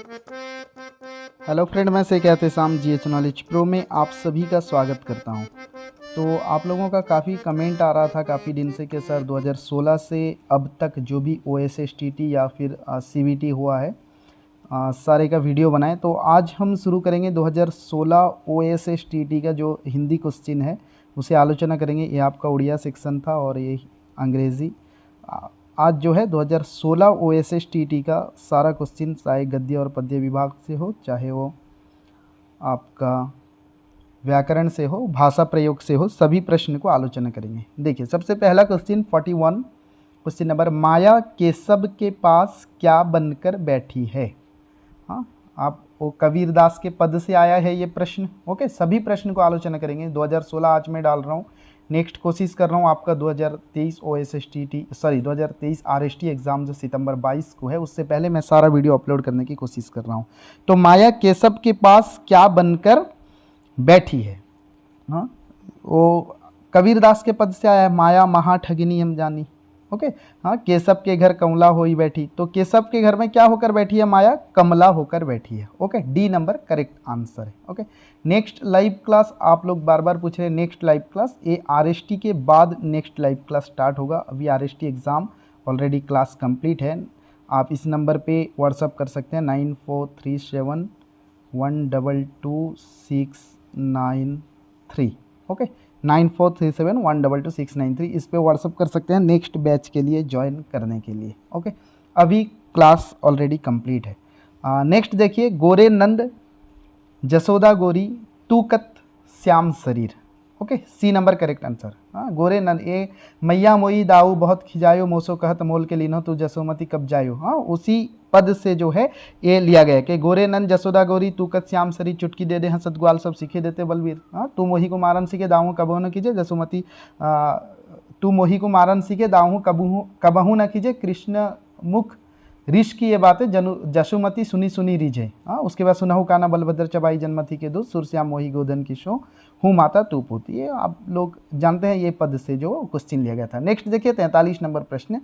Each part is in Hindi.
हेलो फ्रेंड, मैं से कहते शाम GH नॉलेज प्रो में आप सभी का स्वागत करता हूं। तो आप लोगों का काफ़ी कमेंट आ रहा था काफ़ी दिन से कि सर 2016 से अब तक जो भी OSSTT या फिर CVT हुआ है सारे का वीडियो बनाएं। तो आज हम शुरू करेंगे 2016 OSSTT का जो हिंदी क्वेश्चन है उसे आलोचना करेंगे। ये आपका उड़िया सेक्शन था और ये अंग्रेज़ी। आज जो है 2016 OSSTT का सारा क्वेश्चन, चाहे गद्य और पद्य विभाग से हो, चाहे वो आपका व्याकरण से हो, भाषा प्रयोग से हो, सभी प्रश्न को आलोचना करेंगे। देखिए, सबसे पहला क्वेश्चन 41 क्वेश्चन नंबर, माया केशव के पास क्या बनकर बैठी है। हाँ, आप वो कबीरदास के पद से आया है ये प्रश्न। ओके, सभी प्रश्न को आलोचना करेंगे। 2016 आज मैं डाल रहा हूँ, नेक्स्ट कोशिश कर रहा हूँ आपका 2023 2023 RST एग्ज़ाम जो सितंबर 22 को है, उससे पहले मैं सारा वीडियो अपलोड करने की कोशिश कर रहा हूँ। तो माया केशव के पास क्या बनकर बैठी है। हाँ, वो कबीरदास के पद से आया है, माया महा ठगिनी हम जानी। ओके, हाँ, केशव के घर कमला होई बैठी, तो केशव के घर में क्या होकर बैठी है माया, कमला होकर बैठी है। Okay, D number correct answer है। ओके, नेक्स्ट लाइव क्लास, आप लोग बार बार पूछ रहे हैं नेक्स्ट लाइव क्लास, ये RST के बाद नेक्स्ट लाइव क्लास स्टार्ट होगा। अभी RST exam already class complete है। आप इस नंबर पे व्हाट्सअप कर सकते हैं 9437122693। ओके, 9437122693 इस पे व्हाट्सअप कर सकते हैं नेक्स्ट बैच के लिए ज्वाइन करने के लिए। ओके, अभी क्लास ऑलरेडी कंप्लीट है। नेक्स्ट देखिए, गोरे नंद जसोदा गोरी तूकत श्याम शरीर। Okay, C number correct answer. हाँ, गोरे नंद ए मैया मोई दाऊ बहुत खिजायो मोसो कहत मोल के लीनो तू जसोमती कब जायो। हाँ, उसी पद से जो है ये लिया गया कि गोरे नंद जसोदा गौरी तूकत श्याम शरीर चुटकी दे दे हंसत ग्वाल सब सीखे देते बलवीर। हाँ, तू मोही को मारन सीखे दाऊ कबहू न कीजिए जसोमती, तू मोही को मारन सीखे दाऊ कबहू न कीजिए कृष्ण मुख ऋष की ये बातें जसुमती सुनी सुनी रिझे। हाँ, उसके बाद सुनहु काना बलभद्र चबाई जन्मथी के दूध सुरश्याम मोही गोधन की शो हूँ माता तू पूती। ये आप लोग जानते हैं ये पद से जो क्वेश्चन लिया गया था। नेक्स्ट देखिए 43 नंबर प्रश्न,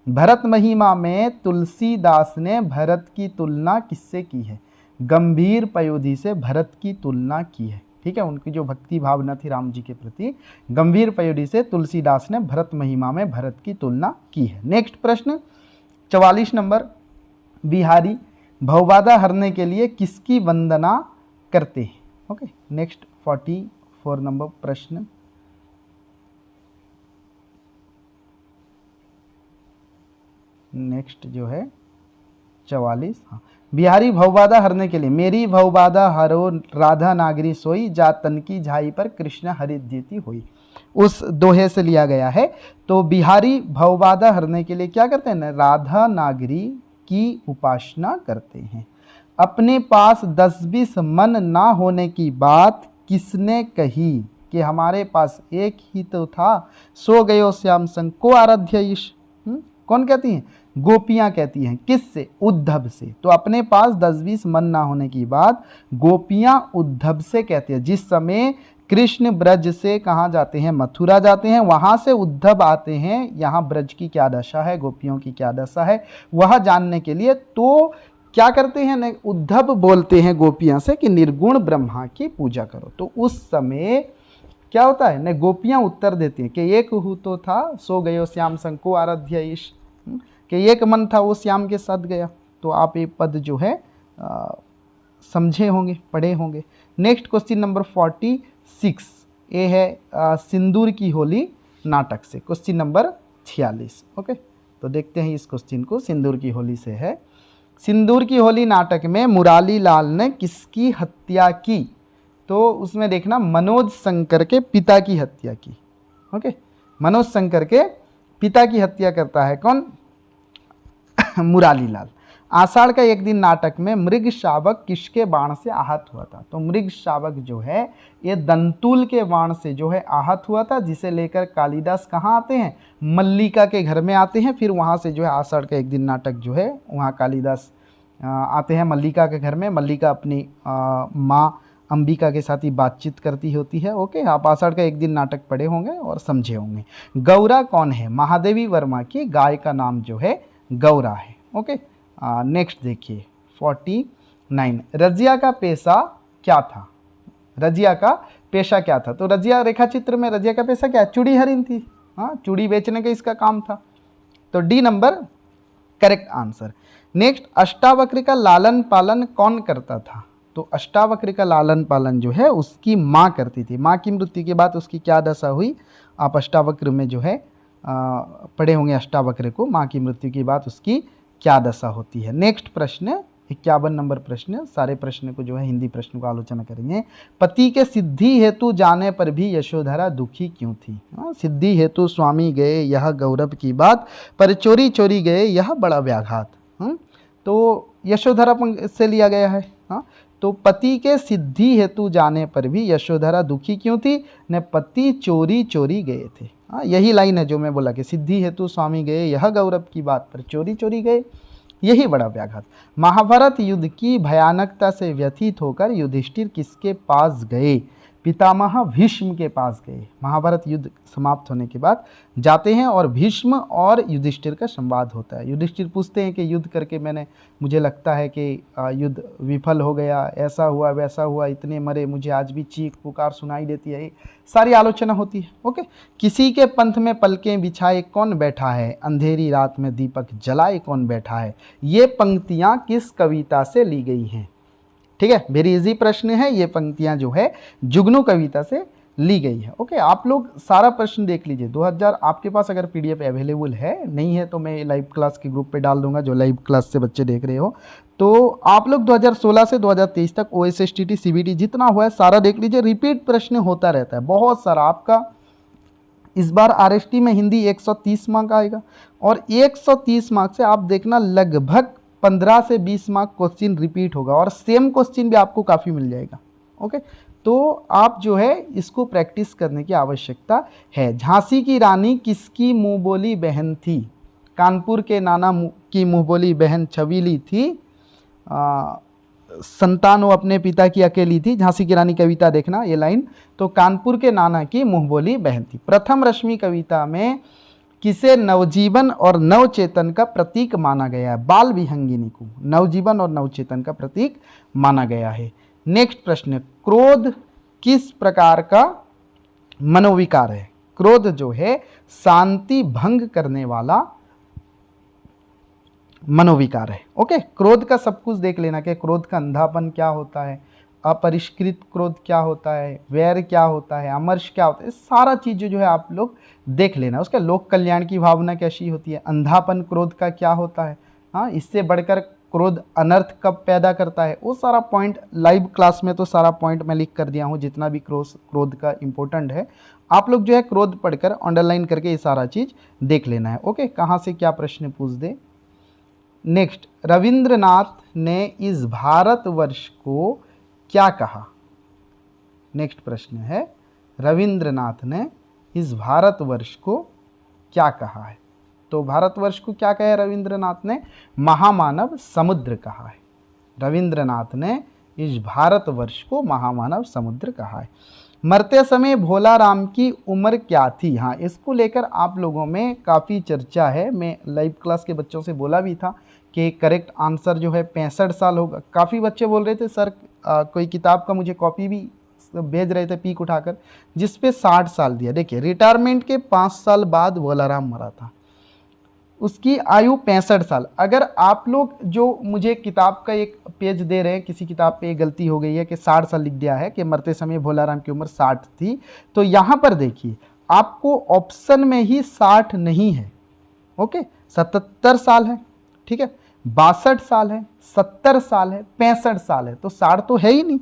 भरत महिमा में तुलसीदास ने भरत की तुलना किससे की है। गंभीर पयोधि से भरत की तुलना की है। ठीक है, उनकी जो भक्ति भावना थी राम जी के प्रति, गंभीर पयोधि से तुलसीदास ने भरत महिमा में भरत की तुलना की है। नेक्स्ट प्रश्न 44 नंबर, बिहारी भवबाधा हरने के लिए किसकी वंदना करते हैं। ओके, नेक्स्ट 44 नंबर प्रश्न, नेक्स्ट जो है 44। हाँ, बिहारी भवबाधा हरने के लिए मेरी भवबाधा हरो राधा नागरी सोई जा तन की झाई पर कृष्ण हरिद्यति हुई, उस दोहे से लिया गया है। तो बिहारी भवबाधा हरने के लिए क्या करते हैं, राधा नागरी की उपासना करते हैं। अपने पास 10-20 मन ना होने की बात किसने कही कि हमारे पास एक ही तो था, सो गयो श्याम संग को आराध्य ईश। कौन कहती हैं, गोपियां कहती हैं। किससे, उद्धव से। तो अपने पास 10-20 मन ना होने की बात गोपियां उद्धव से कहती है। जिस समय कृष्ण ब्रज से कहाँ जाते हैं, मथुरा जाते हैं, वहाँ से उद्धव आते हैं यहाँ ब्रज की क्या दशा है, गोपियों की क्या दशा है वह जानने के लिए। तो क्या करते हैं, उद्धव बोलते हैं गोपियाँ से कि निर्गुण ब्रह्मा की पूजा करो। तो उस समय क्या होता है न, गोपियाँ उत्तर देती हैं कि एक हु तो था, सो गयो श्याम संग को आराध्य ईश, कि एक मन था वो श्याम के साथ गया। तो आप ये पद जो है समझे होंगे, पढ़े होंगे। नेक्स्ट क्वेश्चन नंबर 46, ये है सिंदूर की होली नाटक से, क्वेश्चन नंबर 46। ओके, तो देखते हैं इस क्वेश्चन को। सिंदूर की होली से है, सिंदूर की होली नाटक में मुरारी लाल ने किसकी हत्या की। तो उसमें देखना मनोज शंकर के पिता की हत्या की। ओके, मनोज शंकर के पिता की हत्या करता है कौन, मुरारी लाल। आषाढ़ का एक दिन नाटक में मृग शावक किसके बाण से आहत हुआ था। तो मृग शावक जो है ये दंतुल के बाण से जो है आहत हुआ था, जिसे लेकर कालिदास कहाँ आते हैं, मल्लिका के घर में आते हैं। फिर वहाँ से जो है आषाढ़ का एक दिन नाटक जो है वहाँ कालिदास आते हैं मल्लिका के घर में। मल्लिका अपनी माँ अंबिका के साथ ही बातचीत करती होती है। ओके, आप आषाढ़ का एक दिन नाटक पढ़े होंगे और समझे होंगे। गौरा कौन है, महादेवी वर्मा की गाय का नाम जो है गौरा है। ओके, नेक्स्ट देखिए 49। रजिया का पेशा क्या था? रजिया का पेशा क्या था? तो रजिया रेखा चित्र में रजिया का पेशा क्या है? चूड़ी हरिन थी। हाँ, चूड़ी बेचने का इसका काम था। तो D number correct answer. Next, Ashtavakra का लालन पालन कौन करता था? तो अष्टावक्र का लालन पालन जो है उसकी माँ करती थी। माँ की मृत्यु के बाद उसकी क्या दशा हुई? आप अष्टावक्र में जो है पढ़े होंगे अष्टावक्र को, माँ की मृत्यु के बाद उसकी क्या दशा होती है। नेक्स्ट प्रश्न 51 नंबर प्रश्न, सारे प्रश्न को जो है हिंदी प्रश्न को आलोचना करेंगे। पति के सिद्धि हेतु जाने पर भी यशोधरा दुखी क्यों थी? सिद्धि हेतु स्वामी गए यह गौरव की बात, पर चोरी चोरी गए यह बड़ा व्याघात। तो यशोधरा से लिया गया है। हाँ, तो पति के सिद्धि हेतु जाने पर भी यशोधरा दुखी क्यों थी? न पति चोरी चोरी गए थे। हाँ, यही लाइन है जो मैं बोला कि सिद्धि हेतु स्वामी गए यह गौरव की बात, पर चोरी चोरी गए यही बड़ा व्याघात। महाभारत युद्ध की भयानकता से व्यथित होकर युधिष्ठिर किसके पास गए? पितामह भीष्म के पास गए। महाभारत युद्ध समाप्त होने के बाद जाते हैं और भीष्म और युधिष्ठिर का संवाद होता है। युधिष्ठिर पूछते हैं कि युद्ध करके मुझे लगता है कि युद्ध विफल हो गया, ऐसा हुआ वैसा हुआ, इतने मरे, मुझे आज भी चीख पुकार सुनाई देती है। सारी आलोचना होती है। ओके, किसी के पंथ में पलकें बिछाए कौन बैठा है, अंधेरी रात में दीपक जलाए कौन बैठा है। ये पंक्तियां किस कविता से ली गई हैं? ठीक है, वेरी इजी प्रश्न है। ये पंक्तियां जो है जुगनू कविता से ली गई है। ओके, आप लोग सारा प्रश्न देख लीजिए। 2000 आपके पास अगर पीडीएफ अवेलेबल है, नहीं है तो मैं लाइव क्लास के ग्रुप पे डाल दूंगा, जो लाइव क्लास से बच्चे देख रहे हो। तो आप लोग 2016 से 2023 तक OSSTT CBT जितना हुआ है सारा देख लीजिए। रिपीट प्रश्न होता रहता है बहुत सारा। आपका इस बार RST में हिंदी 130 मार्क आएगा और 130 मार्क से आप देखना लगभग 15 से 20 मार्क क्वेश्चन रिपीट होगा और सेम क्वेश्चन भी आपको काफ़ी मिल जाएगा। ओके, तो आप जो है इसको प्रैक्टिस करने की आवश्यकता है। झांसी की रानी किसकी मुँह बोली बहन थी? कानपुर के नाना की मुँह बोली बहन छबीली थी। संतान वो अपने पिता की अकेली थी। झांसी की रानी कविता देखना ये लाइन। तो कानपुर के नाना की मुँह बोली बहन थी। प्रथम रश्मि कविता में किसे नवजीवन और नवचेतन का प्रतीक माना गया है? बाल विहंगिनी को नवजीवन और नवचेतन का प्रतीक माना गया है। नेक्स्ट प्रश्न, क्रोध किस प्रकार का मनोविकार है? क्रोध जो है शांति भंग करने वाला मनोविकार है। ओके, क्रोध का सब कुछ देख लेना कि क्रोध का अंधापन क्या होता है, अपरिष्कृत क्रोध क्या होता है, वैर क्या होता है, अमर्ष क्या होता है, सारा चीज़ जो है आप लोग देख लेना। उसका लोक कल्याण की भावना कैसी होती है, अंधापन क्रोध का क्या होता है, हाँ, इससे बढ़कर क्रोध अनर्थ कब पैदा करता है, वो सारा पॉइंट लाइव क्लास में तो सारा पॉइंट मैं लिख कर दिया हूँ जितना भी क्रोध का इम्पोर्टेंट है। आप लोग जो है क्रोध पढ़कर अंडरलाइन करके ये सारा चीज़ देख लेना है। ओके, कहाँ से क्या प्रश्न पूछ दे। नेक्स्ट, रविंद्रनाथ ने इस भारतवर्ष को क्या कहा? नेक्स्ट प्रश्न है, रविंद्रनाथ ने इस भारतवर्ष को क्या कहा है? तो भारतवर्ष को क्या कहा है रविंद्रनाथ ने? महामानव समुद्र कहा है। रविंद्रनाथ ने इस भारतवर्ष को महामानव समुद्र कहा है। मरते समय भोला राम की उम्र क्या थी? हाँ, इसको लेकर आप लोगों में काफ़ी चर्चा है। मैं लाइव क्लास के बच्चों से बोला भी था कि करेक्ट आंसर जो है 65 साल होगा। काफ़ी बच्चे बोल रहे थे सर कोई किताब का मुझे कॉपी भी भेज रहे थे पीक उठाकर जिस पे 60 साल दिया। देखिए, रिटायरमेंट के 5 साल बाद भोलाराम मरा था, उसकी आयु 65 साल। अगर आप लोग जो मुझे किताब का एक पेज दे रहे हैं, किसी किताब पे गलती हो गई है कि 60 साल लिख दिया है कि मरते समय भोलाराम की उम्र 60 थी, तो यहाँ पर देखिए आपको ऑप्शन में ही 60 नहीं है। ओके, 77 साल है, ठीक है, 62 साल है, 70 साल है, 65 साल है, तो 60 तो है ही नहीं,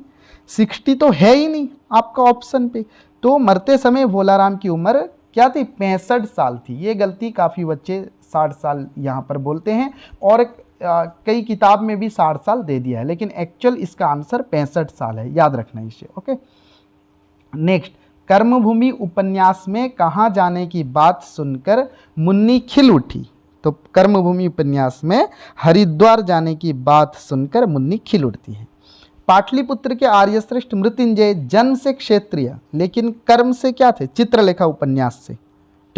60 तो है ही नहीं आपका ऑप्शन पे। तो मरते समय भोलाराम की उम्र क्या थी? 65 साल थी। ये गलती काफ़ी बच्चे 60 साल यहाँ पर बोलते हैं और कई किताब में भी 60 साल दे दिया है, लेकिन एक्चुअल इसका आंसर 65 साल है, याद रखना इसे। ओके, नेक्स्ट, कर्मभूमि उपन्यास में कहाँ जाने की बात सुनकर मुन्नी खिल उठी? तो कर्मभूमि उपन्यास में हरिद्वार जाने की बात सुनकर मुन्नी खिल उठती है। पाटलिपुत्र के आर्यश्रेष्ठ मृत्युंजय जन्म से क्षत्रिय लेकिन कर्म से क्या थे? चित्रलेखा उपन्यास से,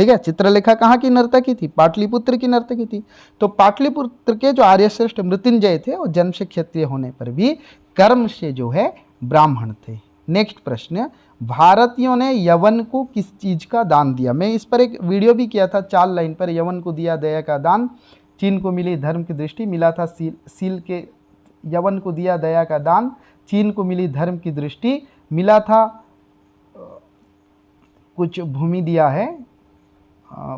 ठीक है। चित्रलेखा कहाँ की नर्तकी थी? पाटलिपुत्र की नर्तकी थी। तो पाटलिपुत्र के जो आर्यश्रेष्ठ मृत्युंजय थे वो जन्म से क्षत्रिय होने पर भी कर्म से जो है ब्राह्मण थे। नेक्स्ट प्रश्न, भारतीयों ने यवन को किस चीज का दान दिया? मैं इस पर एक वीडियो भी किया था 4 लाइन पर। यवन को दिया दया का दान, चीन को मिली धर्म की दृष्टि, मिला था सील के। यवन को दिया दया का दान, चीन को मिली धर्म की दृष्टि, मिला था कुछ भूमि दिया है,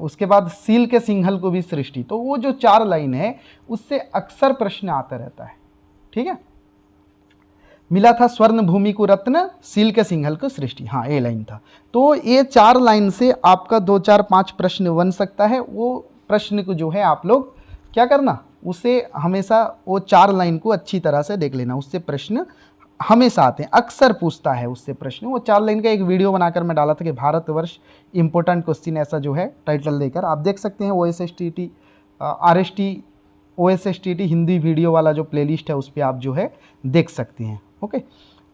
उसके बाद सील के सिंहल को भी सृष्टि। तो वो जो 4 लाइन है उससे अक्सर प्रश्न आता रहता है। ठीक है, मिला था स्वर्ण भूमि को रत्न, सील के सिंहल को सृष्टि। हाँ, ये लाइन था। तो ये 4 लाइन से आपका 2, 4, 5 प्रश्न बन सकता है। वो प्रश्न को जो है आप लोग क्या करना, उसे हमेशा वो 4 लाइन को अच्छी तरह से देख लेना। उससे प्रश्न हमेशा आते हैं, अक्सर पूछता है उससे प्रश्न। वो 4 लाइन का एक वीडियो बनाकर मैं डाला था कि भारतवर्ष इंपॉर्टेंट क्वेश्चन, ऐसा जो है टाइटल देकर आप देख सकते हैं। OSSTT RST OSSTT Hindi video वाला जो प्लेलिस्ट है उस पर आप जो है देख सकते हैं। ओके,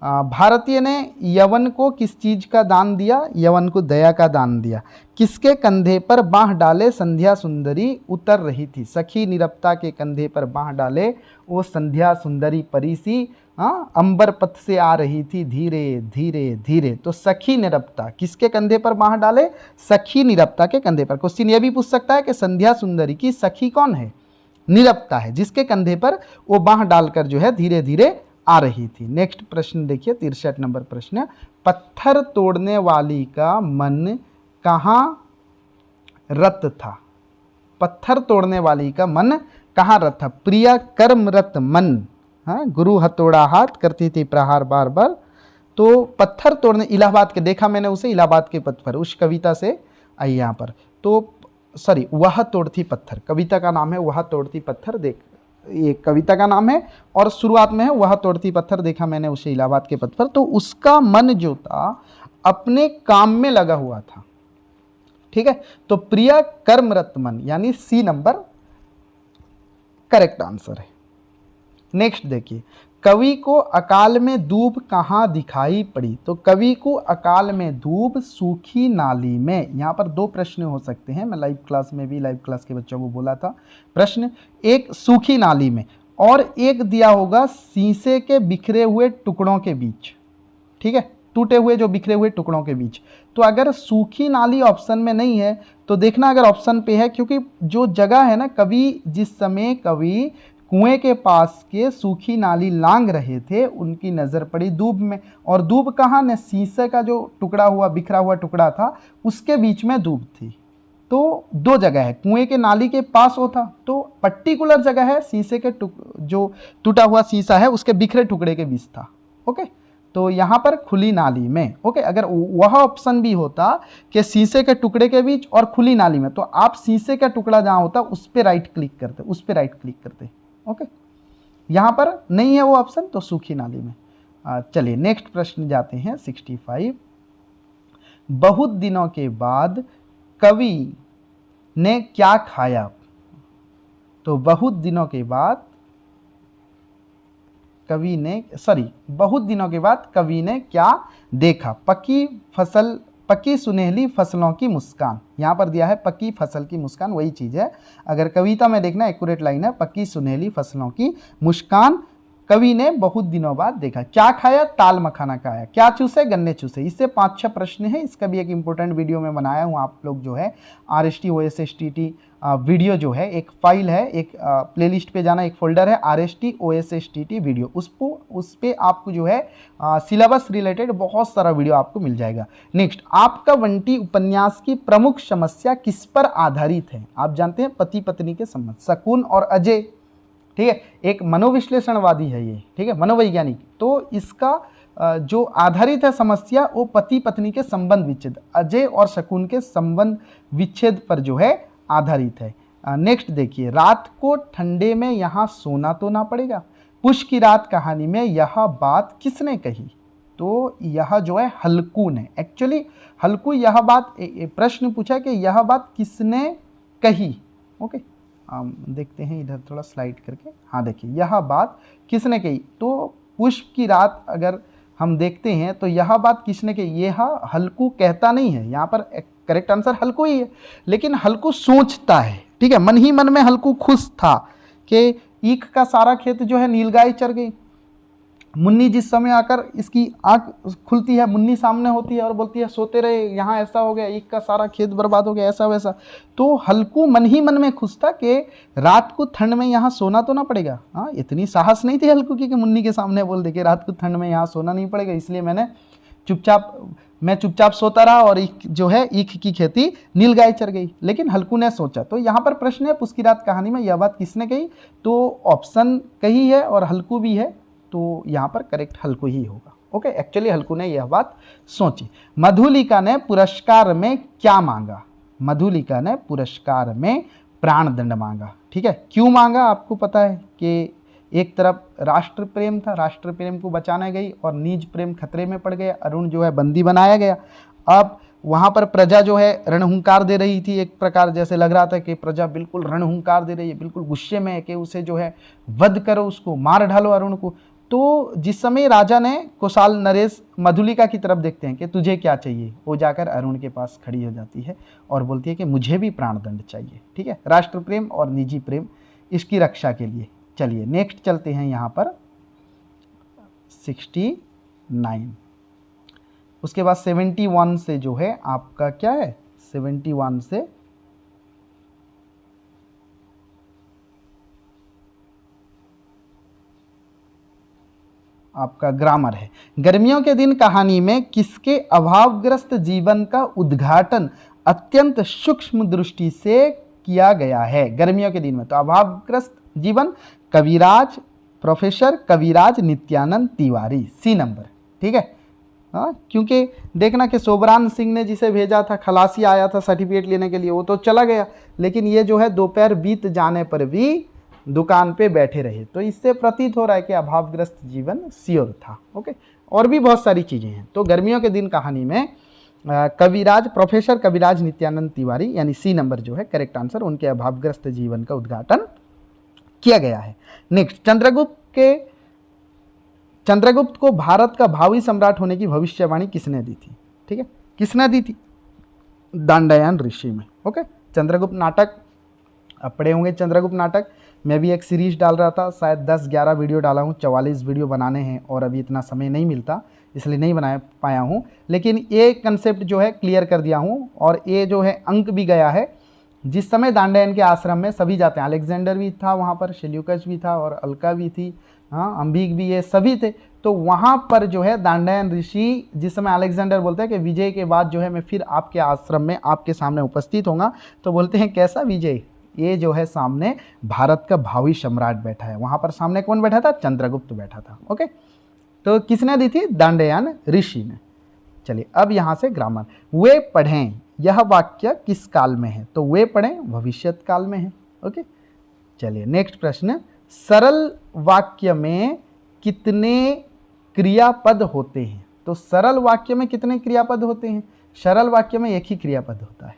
भारतीय ने यवन को किस चीज का दान दिया? यवन को दया का दान दिया। किसके कंधे पर बाँह डाले संध्या सुंदरी उतर रही थी? सखी निरप्ता के कंधे पर बाँह डाले वो संध्या सुंदरी परीसी अंबर पथ से आ रही थी धीरे धीरे धीरे। तो सखी निरप्ता किसके कंधे पर बाँह डाले? सखी निरप्ता के कंधे पर। क्वेश्चन ये भी पूछ सकता है कि संध्या सुंदरी की सखी कौन है? निरप्ता है, जिसके कंधे पर वो बाँह डालकर जो है धीरे धीरे आ रही थी। नेक्स्ट प्रश्न देखिए, 63 नंबर प्रश्न, पत्थर तोड़ने वाली का मन कहाँ रत था? पत्थर तोड़ने वाली का मन कहाँ रत था? प्रिया कर्मरत मन, गुरु हथौड़ा हाथ करती थी प्रहार बार बार। तो पत्थर तोड़ने, इलाहाबाद के, देखा मैंने उसे इलाहाबाद के पथ पर, उस कविता से आई यहाँ पर। तो सॉरी, वह तोड़ती पत्थर, कविता का नाम है वह तोड़ती पत्थर। देख, ये कविता का नाम है और शुरुआत में है वह तोड़ती पत्थर, देखा मैंने उसे इलाहाबाद के पथ पर। तो उसका मन जो था अपने काम में लगा हुआ था। ठीक है, तो प्रिया कर्मरत मन यानी सी नंबर करेक्ट आंसर है। नेक्स्ट देखिए, कवि को अकाल में दूब कहाँ दिखाई पड़ी? तो कवि को अकाल में दूब सूखी नाली में। यहाँ पर 2 प्रश्न हो सकते हैं, मैं लाइव क्लास में भी, लाइव क्लास के बच्चों को बोला था प्रश्न, एक सूखी नाली में और एक दिया होगा शीशे के बिखरे हुए टुकड़ों के बीच। ठीक है, टूटे हुए जो बिखरे हुए टुकड़ों के बीच। तो अगर सूखी नाली ऑप्शन में नहीं है तो देखना अगर ऑप्शन पे है, क्योंकि जो जगह है ना, कवि जिस समय कवि कुएं के पास के सूखी नाली लांग रहे थे उनकी नज़र पड़ी दूब में। और दूब कहाँ ने? शीशे का जो टुकड़ा हुआ बिखरा हुआ टुकड़ा था उसके बीच में दूब थी। तो 2 जगह है, कुएं के नाली के पास वो था, तो पर्टिकुलर जगह है शीशे के जो टूटा हुआ शीशा है उसके बिखरे टुकड़े के बीच था। ओके, तो यहाँ पर खुली नाली में। ओके, अगर वह ऑप्शन भी होता कि शीशे के टुकड़े के बीच और खुली नाली में, तो आप शीशे का टुकड़ा जहाँ होता उस पर राइट क्लिक करते, उस पर राइट क्लिक करते। ओके, यहाँ पर नहीं है वो ऑप्शन, तो सूखी नाली में। चलिए नेक्स्ट प्रश्न जाते हैं 65। बहुत दिनों के बाद कवि ने क्या खाया? तो बहुत दिनों के बाद कवि ने, सॉरी, बहुत दिनों के बाद कवि ने क्या देखा? पकी सुनहली फसलों की मुस्कान। यहाँ पर दिया है पकी फसल की मुस्कान, वही चीज़ है। अगर कविता में देखना एक्यूरेट लाइन है, पकी सुनहली फसलों की मुस्कान कवि ने बहुत दिनों बाद देखा। क्या खाया? ताल मखाना खाया। क्या चूसे? गन्ने चूसे। इससे 5-6 प्रश्न है, इसका भी एक इंपॉर्टेंट वीडियो में बनाया हूँ। आप लोग जो है RST OSSTT वीडियो जो है, एक फाइल है, एक प्लेलिस्ट पे जाना, एक फोल्डर है RST OSSTT वीडियो, उस पे आपको जो है सिलेबस रिलेटेड बहुत सारा वीडियो आपको मिल जाएगा। नेक्स्ट, आपका बंटी उपन्यास की प्रमुख समस्या किस पर आधारित है? आप जानते हैं पति पत्नी के संबंध, शकुन और अजय। ठीक है, एक मनोविश्लेषणवादी है ये, ठीक है, मनोवैज्ञानिक। तो इसका जो आधारित है समस्या वो पति पत्नी के संबंध विच्छेद, अजय और शकुन के संबंध विच्छेद पर जो है आधारित है। नेक्स्ट देखिए, रात को ठंडे में यहाँ सोना तो ना पड़ेगा। पुष्प की रात कहानी में यह बात किसने कही? तो यह जो है हल्कू ने। एक्चुअली हल्कू यह बात, प्रश्न पूछा कि यह बात किसने कही। ओके, देखते हैं इधर थोड़ा स्लाइड करके। हाँ देखिए, यह बात किसने कही? तो पुष्प की रात अगर हम देखते हैं तो यह बात किसने कही, यह हल्कू कहता नहीं है। यहाँ पर करेक्ट आंसर हल्कू ही है। लेकिन हल्कू सोचता है, ठीक है, मन ही मन में हल्कू खुश था कि ईख का सारा खेत जो है नीलगाय चर गई। मुन्नी जिस समय आकर इसकी आंख खुलती है, मुन्नी सामने होती है और बोलती है सोते रहे, यहाँ ऐसा हो गया, ईख का सारा खेत बर्बाद हो गया, ऐसा वैसा। तो हल्कू मन ही मन में खुश था कि रात को ठंड में यहाँ सोना तो ना पड़ेगा। हाँ, इतनी साहस नहीं थी हल्कू की कि मुन्नी के सामने बोल दे कि रात को ठंड में यहाँ सोना नहीं पड़ेगा, इसलिए मैं चुपचाप सोता रहा और जो है ईख की खेती नीलगाय चर गई। लेकिन हल्कू ने सोचा। तो यहाँ पर प्रश्न है पुस की रात कहानी में यह बात किसने कही, तो ऑप्शन कही है और हल्कू भी है, तो यहाँ पर करेक्ट हल्कू ही होगा। ओके, एक्चुअली हल्कू ने यह बात सोची। मधुलिका ने पुरस्कार में क्या मांगा, मधुलिका ने पुरस्कार में प्राण दंड मांगा। ठीक है, क्यों मांगा आपको पता है कि एक तरफ राष्ट्र प्रेम था, राष्ट्र प्रेम को बचाने गई और निज प्रेम खतरे में पड़ गया, अरुण जो है बंदी बनाया गया। अब वहाँ पर प्रजा जो है रणहुंकार दे रही थी, एक प्रकार जैसे लग रहा था कि प्रजा बिल्कुल रणहुंकार दे रही है, बिल्कुल गुस्से में है कि उसे जो है वध करो, उसको मार डालो अरुण को। तो जिस समय राजा ने कुशाल नरेश मधुलिका की तरफ देखते हैं कि तुझे क्या चाहिए, वो जाकर अरुण के पास खड़ी हो जाती है और बोलती है कि मुझे भी प्राणदंड चाहिए। ठीक है, राष्ट्र प्रेम और निजी प्रेम इसकी रक्षा के लिए। चलिए नेक्स्ट चलते हैं यहाँ पर 69, उसके बाद 71 से जो है आपका क्या है, 71 से आपका ग्रामर है। गर्मियों के दिन कहानी में किसके अभावग्रस्त जीवन का उद्घाटन अत्यंत सूक्ष्म दृष्टि से किया गया है। गर्मियों के दिन में तो अभावग्रस्त जीवन कविराज, प्रोफेसर कविराज नित्यानंद तिवारी, सी नंबर। ठीक है, हाँ, क्योंकि देखना कि सोबरान सिंह ने जिसे भेजा था, खलासी आया था सर्टिफिकेट लेने के लिए, वो तो चला गया, लेकिन ये जो है दोपहर बीत जाने पर भी दुकान पे बैठे रहे। तो इससे प्रतीत हो रहा है कि अभावग्रस्त जीवन श्योर था। ओके, और भी बहुत सारी चीज़ें हैं। तो गर्मियों के दिन कहानी में कविराज, प्रोफेसर कविराज नित्यानंद तिवारी यानी सी नंबर जो है करेक्ट आंसर, उनके अभावग्रस्त जीवन का उद्घाटन किया गया है। नेक्स्ट, चंद्रगुप्त को भारत का भावी सम्राट होने की भविष्यवाणी किसने दी थी। ठीक है, किसने दी थी, दांडयान ऋषि में। ओके, चंद्रगुप्त नाटक आप पढ़े होंगे, चंद्रगुप्त नाटक मैं भी एक सीरीज डाल रहा था, शायद 10-11 वीडियो डाला हूँ, 44 वीडियो बनाने हैं और अभी इतना समय नहीं मिलता इसलिए नहीं बना पाया हूँ, लेकिन ये कंसेप्ट जो है क्लियर कर दिया हूँ और ये जो है अंक भी गया है। जिस समय दांडयन के आश्रम में सभी जाते हैं, अलेक्जेंडर भी था वहाँ पर, सेल्यूकस भी था और अलका भी थी, हाँ, अंबिक भी, ये सभी थे। तो वहाँ पर जो है दांडयन ऋषि, जिस समय अलेक्जेंडर बोलते हैं कि विजय के बाद जो है मैं फिर आपके आश्रम में आपके सामने उपस्थित होगा, तो बोलते हैं कैसा विजय, ये जो है सामने भारत का भावी सम्राट बैठा है। वहाँ पर सामने कौन बैठा था, चंद्रगुप्त बैठा था। ओके, तो किसने दी थी, दांडयान ऋषि ने। चलिए अब यहाँ से ग्रामर, वे पढ़ें यह वाक्य किस काल में है, तो वे पढ़ें भविष्यत काल में है। ओके, चलिए नेक्स्ट प्रश्न, सरल वाक्य में कितने क्रियापद होते हैं, तो सरल वाक्य में कितने क्रियापद होते हैं, सरल वाक्य में एक ही क्रियापद होता है।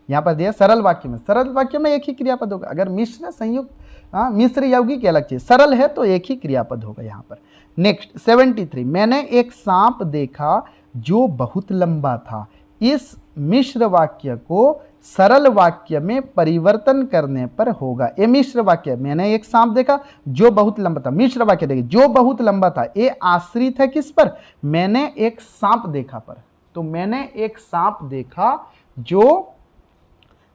यहाँ पर दिया सरल वाक्य में एक ही क्रियापद होगा। अगर मिश्र संयुक्त, हाँ, मिश्र यौगिक अलग चीज, सरल है तो एक ही क्रियापद होगा यहाँ पर। नेक्स्ट 73, मैंने एक सांप देखा जो बहुत लंबा था। इस मिश्र वाक्य को सरल वाक्य में परिवर्तन करने पर होगा। ये मिश्र वाक्य, मैंने एक सांप देखा जो बहुत लंबा था, मिश्र वाक्य देखिए जो बहुत लंबा था, ये आश्रित है किस पर, मैंने एक सांप देखा पर। तो मैंने एक सांप देखा जो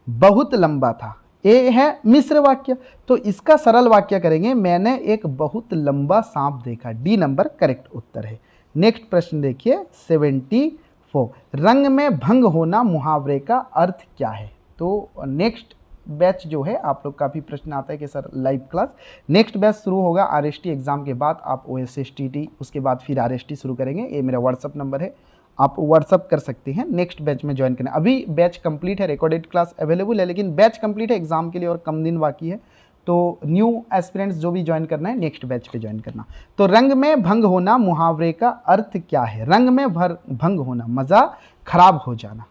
बहुत लंबा था, ये है मिश्र वाक्य, तो इसका सरल वाक्य करेंगे मैंने एक बहुत लंबा सांप देखा, डी नंबर करेक्ट उत्तर है। नेक्स्ट प्रश्न देखिए 74, रंग में भंग होना मुहावरे का अर्थ क्या है। तो नेक्स्ट बैच जो है आप लोग काफ़ी प्रश्न आता है कि sir live class, next batch शुरू होगा आरएसटी एग्जाम के बाद, आप ओएसएसटीटी उसके बाद फिर आरएसटी शुरू करेंगे। ये मेरा व्हाट्सअप नंबर है, आप व्हाट्सअप कर सकते हैं नेक्स्ट बैच में ज्वाइन करना। अभी बैच कंप्लीट है, रिकॉर्डेड क्लास अवेलेबल है, लेकिन बैच कंप्लीट है, एग्जाम के लिए और कम दिन बाकी है। तो न्यू एस्पिरेंट्स जो भी ज्वाइन करना है नेक्स्ट बैच पे ज्वाइन करना। तो रंग में भंग होना मुहावरे का अर्थ क्या है, रंग में भंग होना, मज़ा खराब हो जाना।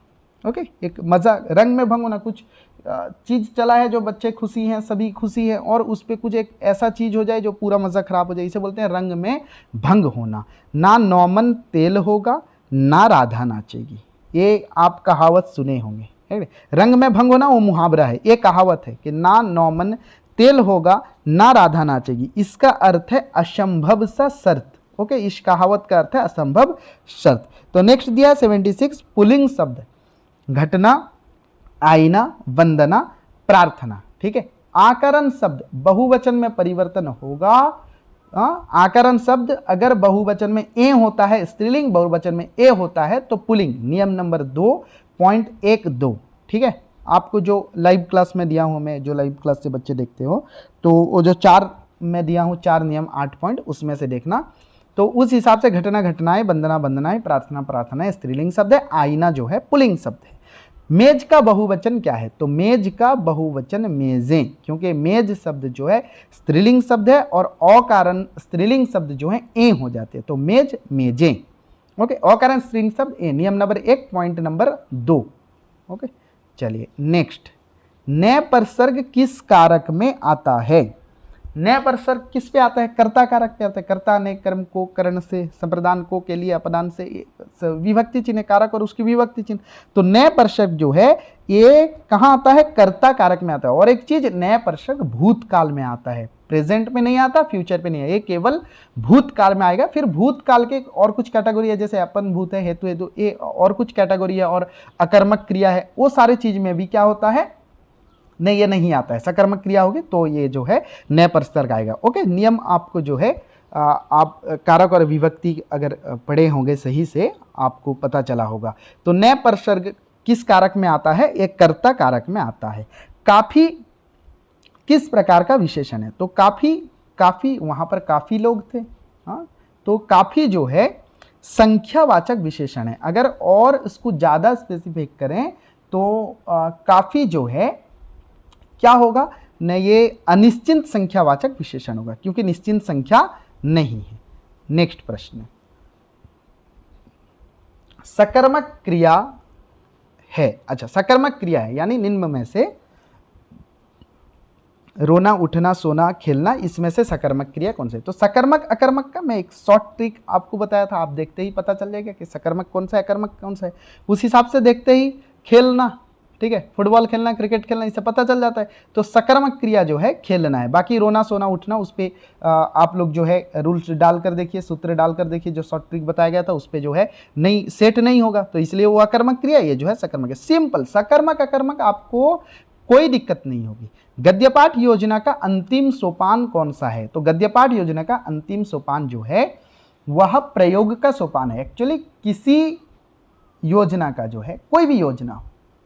ओके, एक मज़ा, रंग में भंग होना, कुछ चीज़ चला है जो बच्चे खुशी हैं, सभी खुशी है, और उस पर कुछ एक ऐसा चीज़ हो जाए जो पूरा मज़ा खराब हो जाए, इसे बोलते हैं रंग में भंग होना। ना नौमन तेल होगा ना राधा नाचेगी, ये आप कहावत सुने होंगे, है? रंग में भंग होना वो मुहावरा है, ये कहावत है कि ना नौमन तेल होगा ना राधा नाचेगी, इसका अर्थ है असंभव सा शर्त। ओके, इस कहावत का अर्थ है असंभव शर्त। तो नेक्स्ट दिया 76 पुल्लिंग शब्द, घटना, आईना, वंदना, प्रार्थना। ठीक है, आकरण शब्द बहुवचन में परिवर्तन होगा। आकरण शब्द अगर बहुवचन में ए होता है स्त्रीलिंग, बहुवचन में ए होता है तो पुल्लिंग। नियम नंबर 2.12। ठीक है, आपको जो लाइव क्लास में दिया हूं मैं, जो लाइव क्लास से बच्चे देखते हो, तो वो जो 4 में दिया हूं, 4 नियम 8 पॉइंट, उसमें से देखना। तो उस हिसाब से घटना घटनाएं, वंदना वंदनाएं, प्रार्थना प्रार्थनाएं स्त्रीलिंग शब्द है, आईना जो है पुल्लिंग शब्द है। मेज का बहुवचन क्या है? तो मेज का बहुवचन मेजें, क्योंकि मेज शब्द जो है स्त्रीलिंग शब्द है और अकारण स्त्रीलिंग शब्द जो है ए हो जाते हैं, तो मेज मेजें। ओके, अकारण स्त्रीलिंग शब्द ए। नियम नंबर 1 पॉइंट नंबर 2। ओके, चलिए नेक्स्ट, नए परसर्ग किस कारक में आता है? नए परसर्ग किस पे आता है? कर्ता कारक पे आता है। कर्ता ने कर्म को करण से, संप्रदान को के लिए, अपदान से, विभक्ति चिन्ह कारक और उसकी विभक्ति चिन्ह। तो नए परसर्ग जो है ये कहाँ आता है? कर्ता कारक में आता है। और एक चीज, नए परसर्ग भूतकाल में आता है, प्रेजेंट में नहीं आता, फ्यूचर पे नहीं है, ये केवल भूतकाल में आएगा। फिर भूतकाल के और कुछ कैटेगरी है, जैसे अपन भूत है, हेतु हेतु, ये और कुछ कैटेगरी है, और अकर्मक क्रिया है, वो सारी चीज में भी क्या होता है? नहीं, ये नहीं आता है। सकर्मक क्रिया होगी तो ये जो है नए परसर्ग आएगा। ओके, नियम आपको जो है आप कारक और विभक्ति अगर पढ़े होंगे सही से, आपको पता चला होगा। तो नए परसर्ग किस कारक में आता है? एक कर्ता कारक में आता है। काफी किस प्रकार का विशेषण है? तो काफी वहां पर काफी लोग थे। हाँ, तो काफी जो है संख्यावाचक विशेषण है। अगर और इसको ज्यादा स्पेसिफिक करें तो काफी जो है क्या होगा न, ये अनिश्चित संख्यावाचक विशेषण होगा, क्योंकि निश्चित संख्या नहीं है। नेक्स्ट प्रश्न, सकर्मक क्रिया है। अच्छा, सकर्मक क्रिया है यानी निम्न में से रोना, उठना, सोना, खेलना, इसमें से सकर्मक क्रिया कौन सी है? तो सकर्मक अकर्मक का मैं एक शॉर्ट ट्रिक आपको बताया था, आप देखते ही पता चल जाएगा कि सकर्मक कौन सा है, अकर्मक कौन सा है। उस हिसाब से देखते ही खेलना, ठीक है, फुटबॉल खेलना, क्रिकेट खेलना, इससे पता चल जाता है। तो सकर्मक क्रिया जो है खेलना है। बाकी रोना, सोना, उठना, उस पर आप लोग जो है रूल्स डालकर देखिए, सूत्र डालकर देखिए, जो शॉर्ट ट्रिक बताया गया था उस पर जो है नहीं सेट नहीं होगा, तो इसलिए वो अकर्मक क्रिया, ये जो है सकर्मक है। सिंपल, सकर्मक अकर्मक आपको कोई दिक्कत नहीं होगी। गद्यपाठ योजना का अंतिम सोपान कौन सा है? तो गद्यपाठ योजना का अंतिम सोपान जो है वह प्रयोग का सोपान है। एक्चुअली किसी योजना का जो है, कोई भी योजना हो,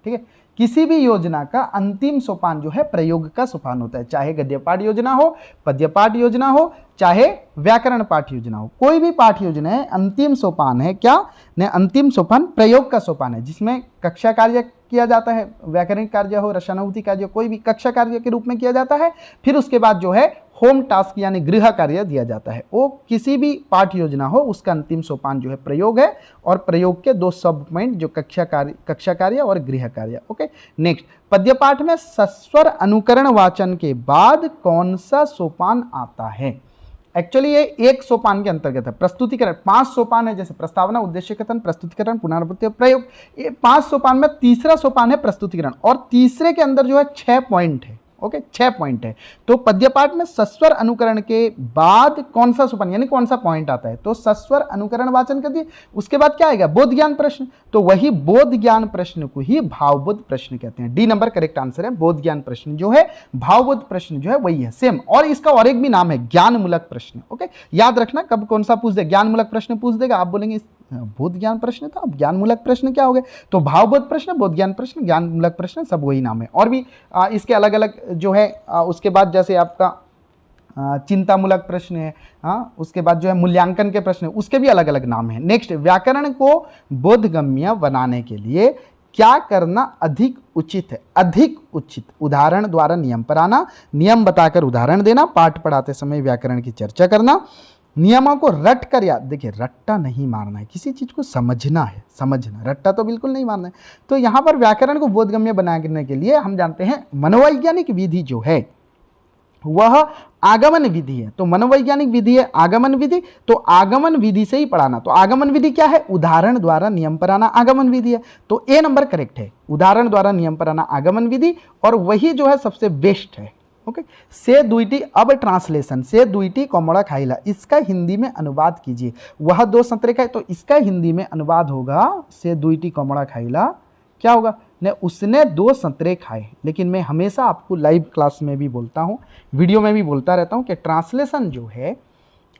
ठीक है, किसी भी योजना का अंतिम सोपान जो है प्रयोग का सोपान होता है। चाहे गद्य पाठ योजना हो, पद्य पाठ योजना हो, चाहे व्याकरण पाठ योजना हो, कोई भी पाठ योजना है, अंतिम सोपान है क्या? ने अंतिम सोपान प्रयोग का सोपान है, जिसमें कक्षा कार्य किया जाता है, व्याकरणिक कार्य हो, रसानुभूति कार्य, कोई भी कक्षा कार्य के रूप में किया जाता है। फिर उसके बाद जो है होम टास्क यानी गृह कार्य दिया जाता है। वो किसी भी पाठ योजना हो उसका अंतिम सोपान जो है प्रयोग है, और प्रयोग के 2 सब पॉइंट जो कक्षा कार्य और गृह कार्य। ओके, नेक्स्ट, पद्य पाठ में सस्वर अनुकरण वाचन के बाद कौन सा सोपान आता है? एक्चुअली ये एक सोपान के अंतर्गत है। प्रस्तुतिकरण 5 सोपान है, जैसे प्रस्तावना, उद्देश्य कथन, प्रस्तुतिकरण, पुनरावृत्ति और प्रयोग। ये 5 सोपान में तीसरा सोपान है प्रस्तुतिकरण, और तीसरे के अंदर जो है 6 पॉइंट है। ओके, 6 पॉइंट है। तो पद्यपाठ में सस्वर अनुकरण के बाद कौन सा सोपान यानी कौन सा पॉइंट आता है? तो सस्वर अनुकरण वाचन कर दिए, उसके बाद क्या आएगा? बोध ज्ञान प्रश्न। तो वही बोध ज्ञान प्रश्न को ही भावबोध प्रश्न कहते हैं। डी नंबर करेक्ट आंसर है। बोध ज्ञान प्रश्न जो है, भावबोध प्रश्न जो है वही है, सेम। और इसका और एक भी नाम है ज्ञानमूलक प्रश्न। ओके, याद रखना, कब कौन सा पूछ दे, ज्ञानमूलक प्रश्न पूछ देगा, आप बोलेंगे बोध ज्ञान प्रश्न था, अब ज्ञानमूलक प्रश्न क्या हो गए? तो भावबोध प्रश्न, बोध ज्ञान प्रश्न, ज्ञानमूलक प्रश्न, सब वही नाम है। और भी इसके अलग अलग जो है, उसके बाद जैसे आपका चिंतामूलक प्रश्न है, उसके बाद जो है मूल्यांकन के प्रश्न है, उसके भी अलग अलग नाम है। नेक्स्ट, व्याकरण को बोधगम्य बनाने के लिए क्या करना अधिक उचित है? अधिक उचित, उदाहरण द्वारा नियम पर आना, नियम बताकर उदाहरण देना, पाठ पढ़ाते समय व्याकरण की चर्चा करना, नियमों को रट कर याद, देखिए रट्टा नहीं मारना है, किसी चीज को समझना है, समझना, रट्टा तो बिल्कुल नहीं मारना है। तो यहाँ पर व्याकरण को बोधगम्य बनाने के लिए हम जानते हैं मनोवैज्ञानिक विधि जो है वह आगमन विधि है। तो मनोवैज्ञानिक विधि है आगमन विधि, तो आगमन विधि से ही पढ़ाना। तो आगमन विधि क्या है? उदाहरण द्वारा नियम पर आना आगमन विधि है। तो ए नंबर करेक्ट है, उदाहरण द्वारा नियम पर आना आगमन विधि, और वही जो है सबसे बेस्ट है। ओके, से दुईटी, अब ट्रांसलेशन, से दुईटी कोमड़ा खाइला, इसका हिंदी में अनुवाद कीजिए। वह दो संतरे खाए, तो इसका हिंदी में अनुवाद होगा से दुईटी कोमड़ा खाइला, क्या होगा? ने उसने 2 संतरे खाए। लेकिन मैं हमेशा आपको लाइव क्लास में भी बोलता हूँ, वीडियो में भी बोलता रहता हूँ कि ट्रांसलेशन जो है,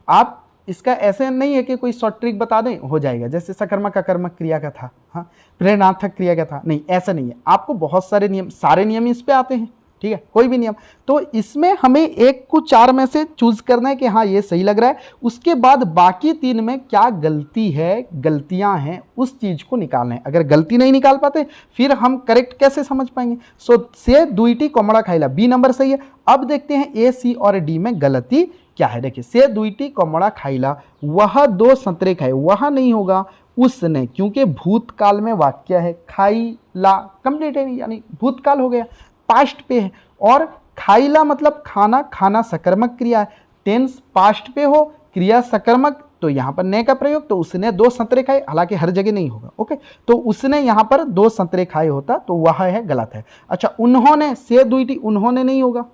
आप इसका ऐसे नहीं है कि कोई शॉर्ट ट्रिक बता दें हो जाएगा, जैसे सकर्मक अकर्मक क्रिया का था, हाँ, प्रेरणार्थक क्रिया का था, नहीं ऐसा नहीं है। आपको बहुत सारे नियम, सारे नियम इस पे आते हैं, ठीक है, कोई भी नियम। तो इसमें हमें एक को 4 में से चूज करना है कि हाँ ये सही लग रहा है, उसके बाद बाकी 3 में क्या गलती है, गलतियां हैं, उस चीज को निकालना है। अगर गलती नहीं निकाल पाते फिर हम करेक्ट कैसे समझ पाएंगे? सो से दुईटी कोमड़ा खाइला, बी नंबर सही है। अब देखते हैं ए, सी और डी में गलती क्या है। देखिए, से दुईटी कोमड़ा खाइला, वह 2 संतरे खाए, वह नहीं होगा, उसने, क्योंकि भूतकाल में वाक्य है, खाइला कंप्लीट है, यानी भूतकाल हो गया, पास्ट पे है। और खाइला मतलब खाना, खाना सकर्मक क्रिया है, टेंस पास्ट पे हो, क्रिया सकर्मक, तो यहां पर ने का प्रयोग, तो उसने 2 संतरे खाए, हालांकि हर जगह नहीं होगा। ओके, तो उसने यहां पर 2 संतरे खाए होता, तो वह है, गलत है। अच्छा, उन्होंने, से दुईटी, उन्होंने नहीं होगा,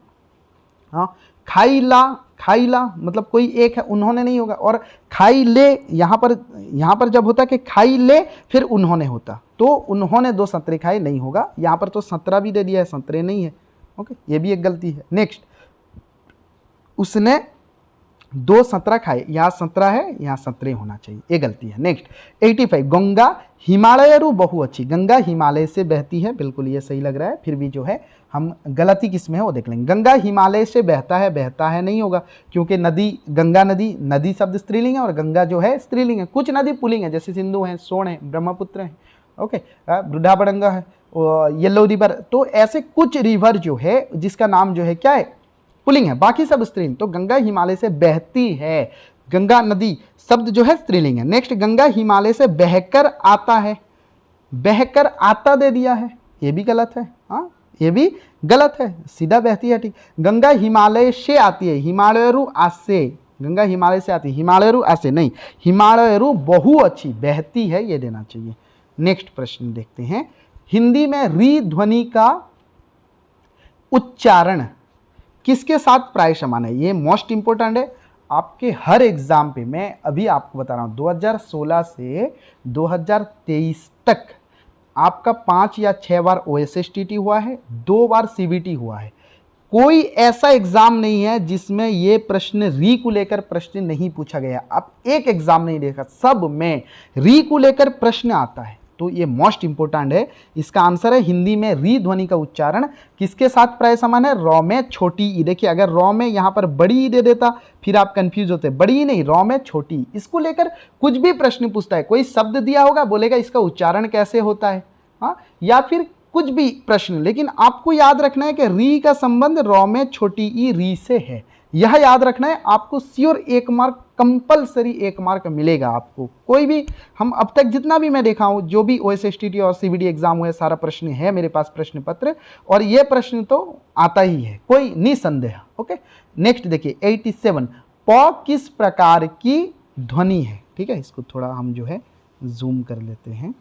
हाँ, खाइला, खाइला मतलब कोई एक है, उन्होंने नहीं होगा। और खाई ले, यहां पर जब होता कि खाई ले फिर उन्होंने होता, तो उन्होंने 2 संतरे खाए नहीं होगा। यहां पर तो संतरा भी दे दिया है, संतरे नहीं है। ओके, ये भी एक गलती है। नेक्स्ट, उसने 2 संतरा खाए, यहां संतरा है, यहां संतरे होना चाहिए, ये गलती है। नेक्स्ट 85, गंगा हिमालय रू बहु अच्छी, गंगा हिमालय से बहती है, बिल्कुल ये सही लग रहा है। फिर भी जो है हम गलती किस में है वो देख लेंगे। गंगा हिमालय से बहता है नहीं होगा, क्योंकि नदी, गंगा नदी, नदी शब्द स्त्रीलिंग है और गंगा जो है स्त्रीलिंग है। कुछ नदी पुल्लिंग है, जैसे सिंधु है, सोन है, ब्रह्मपुत्र है, ओके, बुढ़ाबड़ंगा है, येलो रिवर, तो ऐसे कुछ रिवर जो है जिसका नाम जो है क्या है, पुल्लिंग है, बाकी सब स्त्रीलिंग। तो गंगा हिमालय से बहती है, गंगा नदी शब्द जो है स्त्रीलिंग है। नेक्स्ट, गंगा हिमालय से बहकर आता है, बहकर आता दे दिया है, ये भी गलत है, हाँ ये भी गलत है, सीधा बहती है, ठीक। गंगा हिमालय से आती है, हिमालयरु आसे, गंगा हिमालय से आती है, हिमालयरु आसे नहीं, हिमालयरु बहु अच्छी बहती है, ये देना चाहिए। नेक्स्ट प्रश्न देखते हैं, हिंदी में री ध्वनि का उच्चारण किसके साथ प्राय समान है? ये मोस्ट इंपोर्टेंट है आपके हर एग्जाम पे। मैं अभी आपको बता रहा हूँ 2016 से 2023 तक आपका 5 या 6 बार OSSTT हुआ है, 2 बार CBT हुआ है। कोई ऐसा एग्जाम नहीं है जिसमें ये प्रश्न री को लेकर प्रश्न नहीं पूछा गया। आप एक एग्जाम नहीं देखा, सब में री को लेकर प्रश्न आता है, तो ये मोस्ट इंपोर्टेंट है। इसका आंसर है हिंदी में री ध्वनि का उच्चारण किसके साथ प्राय समान है? रॉ में छोटी ई। देखिए, अगर रॉ में यहाँ पर बड़ी ई दे देता फिर आप कंफ्यूज होते, बड़ी ई नहीं, रॉ में छोटी। इसको लेकर कुछ भी प्रश्न पूछता है, कोई शब्द दिया होगा, बोलेगा इसका उच्चारण कैसे होता है, हाँ, या फिर कुछ भी प्रश्न, लेकिन आपको याद रखना है कि री का संबंध रॉ में छोटी ई री से है, यह याद रखना है आपको। श्योर 1 मार्क कंपलसरी 1 मार्क मिलेगा आपको। कोई भी, हम अब तक जितना भी मैं देखा हूं, जो भी OSSTT और CBT एग्जाम हुए, सारा प्रश्न है मेरे पास प्रश्न पत्र, और ये प्रश्न तो आता ही है, कोई निसंदेह। ओके, नेक्स्ट देखिए 87, प किस प्रकार की ध्वनि है? ठीक है, इसको थोड़ा हम जो है जूम कर लेते हैं।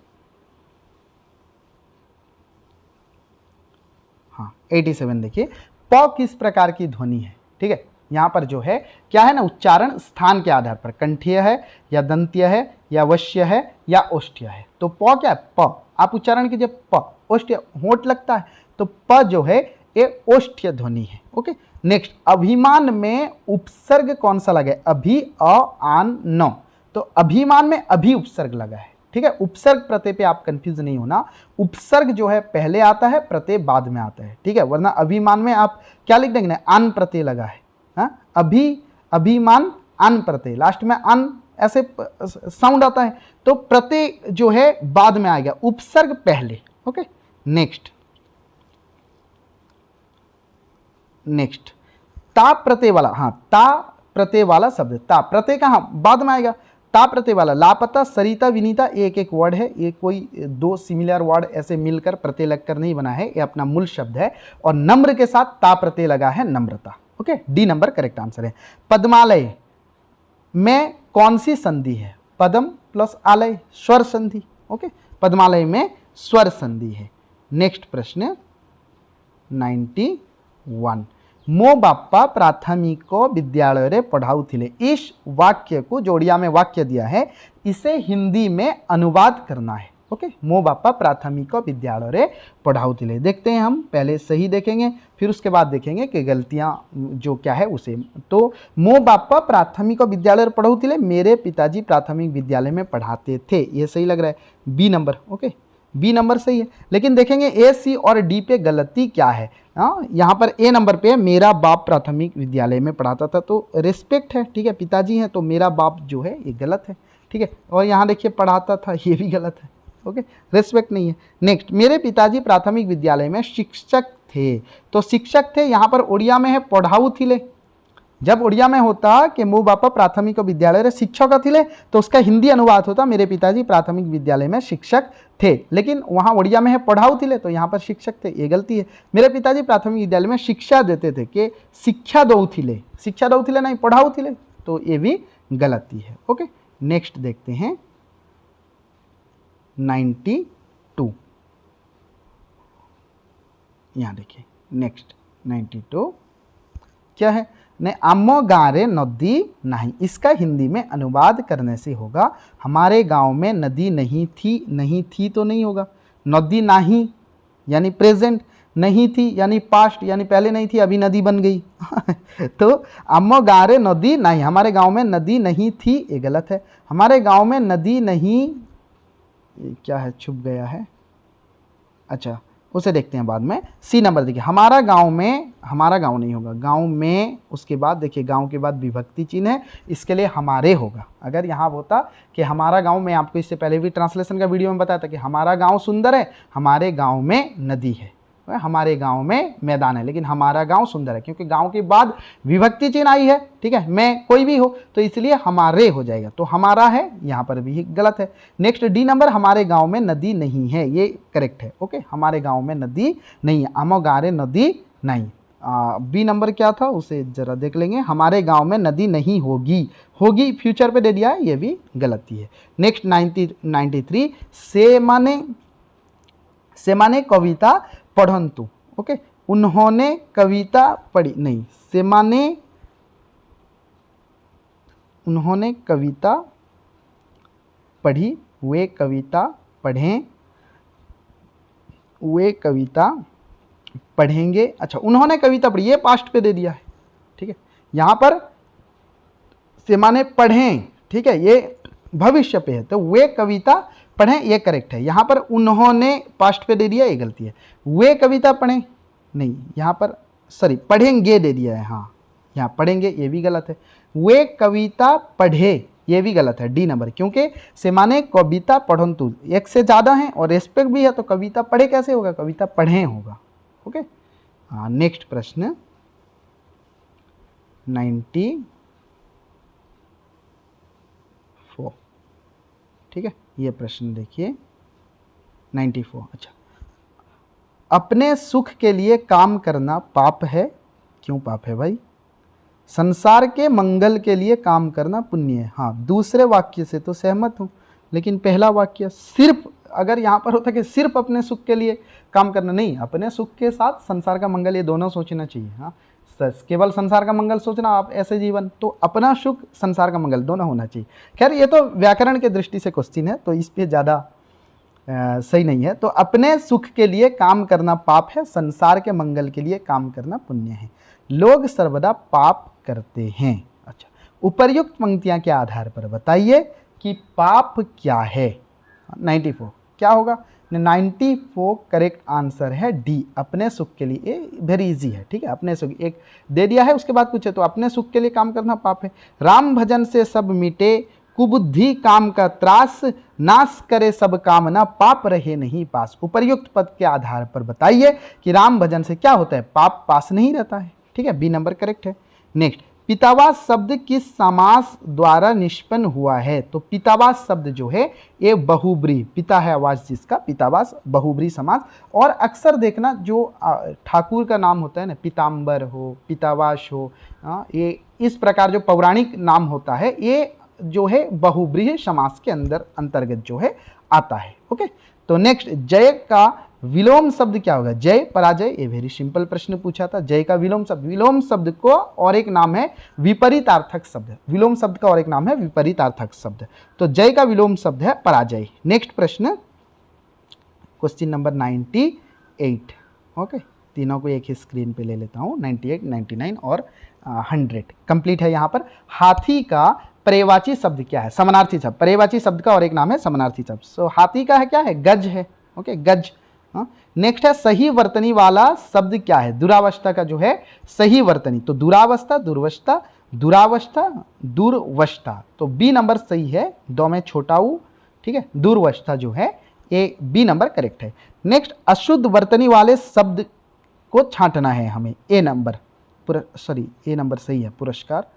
हाँ 87 देखिए, प किस प्रकार की ध्वनि है? ठीक है, यहाँ पर जो है क्या है ना, उच्चारण स्थान के आधार पर, कंठीय है या दंतीय है या वश्य है या ओष्ठ्य है। तो प क्या है? प। आप उच्चारण कीजिए प, ओष्ठ्य, होंठ लगता है, तो प जो है ये ओष्ठ्य ध्वनि है। ओके, नेक्स्ट, अभिमान में उपसर्ग कौन सा लगा है? अभी, अ, आन, न। तो अभिमान में अभी उपसर्ग लगा है, ठीक है। उपसर्ग प्रत्यय पे आप कंफ्यूज नहीं होना, उपसर्ग जो है पहले आता है, प्रत्यय बाद में आता है, ठीक है। वरना अभिमान में आप क्या लिख देंगे ना, अन प्रत्यय लगा है, हाँ, अभी, अभिमान, अन प्रत्यय, लास्ट में अन ऐसे साउंड आता है, तो प्रत्यय जो है बाद में आएगा, उपसर्ग पहले। ओके, नेक्स्ट, नेक्स्ट, ता प्रत्यय वाला, हाँ, ता प्रत्यय वाला शब्द, ता प्रत्यय कहाँ बाद में आएगा, ता प्रत्यय वाला, लापता, सरिता, विनीता, एक एक वर्ड है, ये कोई 2 सिमिलर वर्ड ऐसे मिलकर प्रत्यय लगकर नहीं बना है, ये अपना मूल शब्द है। और नम्र के साथ ता प्रत्यय लगा है, नम्रता। Okay, D number correct answer है। पद्मालय में कौन सी संधि है? पद्म प्लस आलय, स्वर संधि। ओके, पद्मालय में स्वर संधि है। नेक्स्ट प्रश्न 91, मो बापा प्राथमिक विद्यालय रे पढ़ाउथिले। इस वाक्य को जो ओडिया में वाक्य दिया है इसे हिंदी में अनुवाद करना है। ओके, मो बापा प्राथमिक विद्यालय रे पढ़ाउथिले। देखते हैं, हम पहले सही देखेंगे फिर उसके बाद देखेंगे कि गलतियां जो क्या है उसे। तो मो बापा प्राथमिक विद्यालय रे पढ़ाउथिले, मेरे पिताजी प्राथमिक विद्यालय में पढ़ाते थे, ये सही लग रहा है, B number. Okay, B number सही है। लेकिन देखेंगे ए, सी और डी पे गलती क्या है। यहाँ पर ए नंबर पे मेरा बाप प्राथमिक विद्यालय में पढ़ाता था, तो रिस्पेक्ट है, ठीक है, पिताजी हैं तो मेरा बाप जो है ये गलत है, ठीक है। और यहाँ देखिए पढ़ाता था, ये भी गलत है। ओके, रिस्पेक्ट नहीं है। नेक्स्ट, मेरे पिताजी प्राथमिक विद्यालय में शिक्षक थे, तो शिक्षक थे यहाँ पर ओडिया में है पढ़ाऊ थिले। जब ओडिया में होता कि मो बापा प्राथमिक विद्यालय रे शिक्षक थिले तो उसका हिंदी अनुवाद होता मेरे पिताजी प्राथमिक विद्यालय में शिक्षक थे, लेकिन वहाँ ओडिया में है पढ़ाऊ थिले तो यहाँ पर शिक्षक थे, ये गलती है। मेरे पिताजी प्राथमिक विद्यालय में शिक्षा देते थे कि शिक्षा दऊ थिले नहीं पढ़ाऊ थिले, तो ये भी गलती है। ओके, नेक्स्ट देखते हैं 92, यहाँ देखिए नेक्स्ट 92 क्या है? ने आमो गारे नदी नहीं, इसका हिंदी में अनुवाद करने से होगा हमारे गांव में नदी नहीं थी। नहीं थी तो नहीं होगा, नदी नहीं यानी प्रेजेंट, नहीं थी यानी पास्ट, यानी पहले नहीं थी अभी नदी बन गई तो आमो गारे नदी नहीं, हमारे गांव में नदी नहीं थी, ये गलत है। हमारे गांव में नदी नहीं, क्या है, छुप गया है, अच्छा उसे देखते हैं बाद में। सी नंबर देखिए, हमारा गांव में, हमारा गांव नहीं होगा, गांव में, उसके बाद देखिए गांव के बाद विभक्ति चिन्ह है, इसके लिए हमारे होगा। अगर यहाँ होता कि हमारा गांव, मैं आपको इससे पहले भी ट्रांसलेशन का वीडियो में बताया था कि हमारा गांव सुंदर है, हमारे गांव में नदी है, हमारे गांव में मैदान है, लेकिन हमारा गांव सुंदर है क्योंकि गांव के बाद विभक्ति चिन्ह आई है, ठीक है, मैं कोई भी हो तो इसलिए हमारे हो जाएगा, तो हमारा है, यहाँ पर भी गलत है। नेक्स्ट डी नंबर, हमारे गांव में नदी नहीं है, ये करेक्ट है। ओके, हमारे गांव में नदी नहीं है, आमो गारे नदी नहीं। बी नंबर क्या था उसे जरा देख लेंगे, हमारे गांव में नदी नहीं होगी, होगी फ्यूचर पे दे दिया है, ये भी गलती है। नेक्स्ट 93, से माने कविता पढ़ंतु। ओके, उन्होंने कविता पढ़ी नहीं, से माने उन्होंने कविता पढ़ी, वे कविता पढ़ें, वे कविता पढ़ेंगे। अच्छा, उन्होंने कविता पढ़ी, ये पास्ट पे दे दिया है, ठीक है। यहाँ पर से माने पढ़ें, ठीक है, ये भविष्य पे है, तो वे कविता पढ़ें, ये करेक्ट है। यहाँ पर उन्होंने पास्ट पे दे दिया, ये गलती है। वे कविता पढ़ें नहीं, यहाँ पर सॉरी पढ़ेंगे दे दिया है, हाँ यहाँ पढ़ेंगे, ये भी गलत है। वे कविता पढ़े, ये भी गलत है, डी नंबर, क्योंकि से माने कविता पढ़ंतु एक से ज़्यादा है और रेस्पेक्ट भी है, तो कविता पढ़े कैसे होगा, कविता पढ़ें होगा। ओके, हाँ नेक्स्ट प्रश्न 94, ठीक है, ये प्रश्न देखिए 94। अच्छा, अपने सुख के लिए काम करना पाप है, क्यों पाप है भाई? संसार के मंगल के लिए काम करना पुण्य है। हाँ, दूसरे वाक्य से तो सहमत हूँ, लेकिन पहला वाक्य सिर्फ, अगर यहाँ पर होता कि सिर्फ अपने सुख के लिए काम करना, नहीं, अपने सुख के साथ संसार का मंगल, ये दोनों सोचना चाहिए। हाँ, केवल संसार का मंगल सोचना आप ऐसे जीवन, तो अपना सुख संसार का मंगल दोनों होना चाहिए। खैर ये तो व्याकरण के दृष्टि से क्वेश्चन है, तो इस पे ज़्यादा सही नहीं है। तो अपने सुख के लिए काम करना पाप है, संसार के मंगल के लिए काम करना पुण्य है। लोग सर्वदा पाप करते हैं। अच्छा, उपर्युक्त पंक्तियां के आधार पर बताइए कि पाप क्या है। 94 क्या होगा? 94 करेक्ट आंसर है डी, अपने सुख के लिए। ये वेरी इजी है, ठीक है, अपने सुख एक दे दिया है, उसके बाद कुछ है, तो अपने सुख के लिए काम करना पाप है। राम भजन से सब मिटे, कुबुद्धि काम का त्रास, नाश करे सब कामना, पाप रहे नहीं पास। उपर्युक्त पद के आधार पर बताइए कि राम भजन से क्या होता है, पाप पास नहीं रहता है, ठीक है, बी नंबर करेक्ट है। नेक्स्ट, पितावास शब्द किस समास द्वारा निष्पन्न हुआ है? तो पितावास शब्द जो है ये बहुब्री, पिता है आवास जिसका, पितावास बहुब्री समास। और अक्सर देखना जो ठाकुर का नाम होता है ना, पीताम्बर हो, पितावास हो, ये इस प्रकार जो पौराणिक नाम होता है ये जो है बहुब्रीहि समास के अंदर अंतर्गत जो है आता है। ओके, तो नेक्स्ट, जय का विलोम शब्द क्या होगा? जय, पराजय, ये वेरी सिंपल प्रश्न पूछा था। जय का विलोम शब्द, विलोम शब्द को और एक नाम है विपरीतार्थक शब्द, विलोम शब्द का और एक नाम है विपरीतार्थक शब्द। तो जय का विलोम शब्द है पराजय। नेक्स्ट प्रश्न, क्वेश्चन नंबर 98। ओके, तीनों को एक ही स्क्रीन पे ले लेता हूँ, 98, 99 और 100 कंप्लीट है। यहाँ पर हाथी का पर्यायवाची शब्द क्या है? समानार्थी शब्द। पर्यायवाची शब्द का और एक नाम है समानार्थी शब्द। सो हाथी का है क्या है? गज है। ओके, गज। नेक्स्ट है सही वर्तनी वाला शब्द क्या है? दुरावस्था का जो है सही वर्तनी, तो दुरावस्था, दुर्वस्था, दुरावस्था, दुर्वस्था, तो बी नंबर सही है, दो में छोटा ऊ, ठीक है। दुर्वस्था जो है ये बी नंबर करेक्ट है। नेक्स्ट, अशुद्ध वर्तनी वाले शब्द को छांटना है हमें, ए नंबर, ए नंबर सही है, पुरस्कार,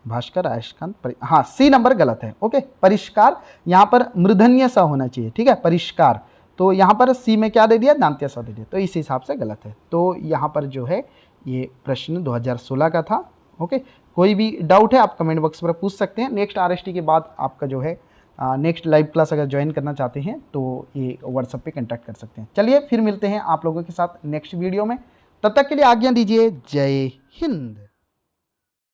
भास्कर, आयस्कांत, हाँ सी नंबर गलत है। ओके, परिष्कार, यहाँ पर मूर्धन्य सा होना चाहिए, ठीक है, परिष्कार, तो यहाँ पर सी में क्या दे दिया? दांत्य सा दे दिया, तो इस हिसाब से गलत है। तो यहाँ पर जो है ये प्रश्न 2016 का था। ओके, कोई भी डाउट है आप कमेंट बॉक्स पर पूछ सकते हैं। नेक्स्ट आरएसटी के बाद आपका जो है नेक्स्ट लाइव क्लास अगर ज्वाइन करना चाहते हैं तो ये व्हाट्सएप पे कांटेक्ट कर सकते हैं। चलिए फिर मिलते हैं आप लोगों के साथ नेक्स्ट वीडियो में, तब तक के लिए आज्ञा दीजिए। जय हिंद।